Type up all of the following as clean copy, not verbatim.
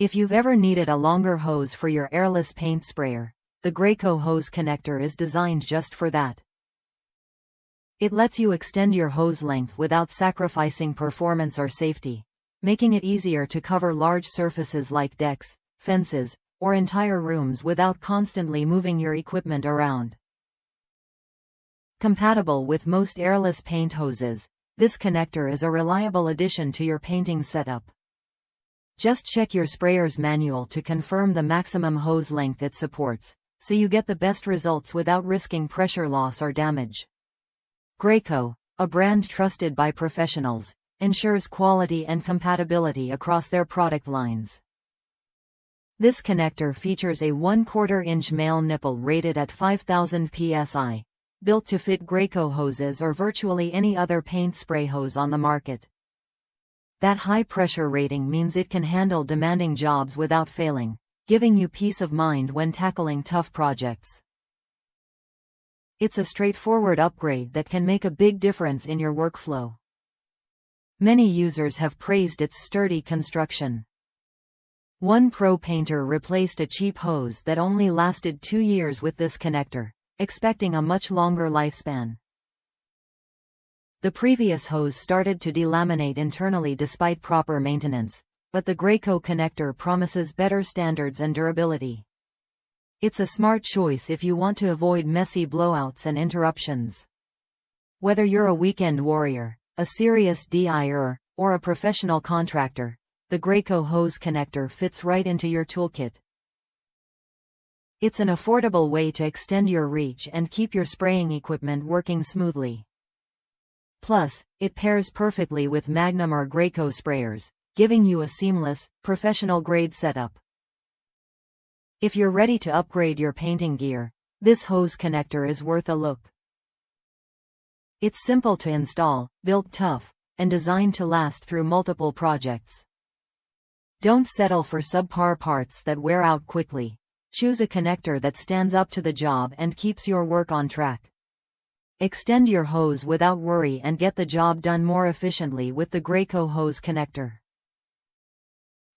If you've ever needed a longer hose for your airless paint sprayer, the Graco hose connector is designed just for that. It lets you extend your hose length without sacrificing performance or safety, making it easier to cover large surfaces like decks, fences, or entire rooms without constantly moving your equipment around. Compatible with most airless paint hoses, this connector is a reliable addition to your painting setup. Just check your sprayer's manual to confirm the maximum hose length it supports, so you get the best results without risking pressure loss or damage. Graco, a brand trusted by professionals, ensures quality and compatibility across their product lines. This connector features a 1/4 inch male nipple rated at 5000 psi, built to fit Graco hoses or virtually any other paint spray hose on the market. That high pressure rating means it can handle demanding jobs without failing, giving you peace of mind when tackling tough projects. It's a straightforward upgrade that can make a big difference in your workflow. Many users have praised its sturdy construction. One pro painter replaced a cheap hose that only lasted 2 years with this connector, expecting a much longer lifespan. The previous hose started to delaminate internally despite proper maintenance, but the Graco connector promises better standards and durability. It's a smart choice if you want to avoid messy blowouts and interruptions. Whether you're a weekend warrior, a serious DIYer, or a professional contractor, the Graco hose connector fits right into your toolkit. It's an affordable way to extend your reach and keep your spraying equipment working smoothly. Plus, it pairs perfectly with Magnum or Graco sprayers, giving you a seamless, professional-grade setup. If you're ready to upgrade your painting gear, this hose connector is worth a look. It's simple to install, built tough, and designed to last through multiple projects. Don't settle for subpar parts that wear out quickly. Choose a connector that stands up to the job and keeps your work on track. Extend your hose without worry and get the job done more efficiently with the Graco hose connector.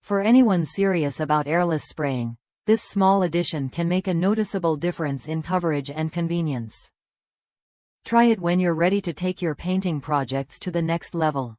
For anyone serious about airless spraying, this small addition can make a noticeable difference in coverage and convenience. Try it when you're ready to take your painting projects to the next level.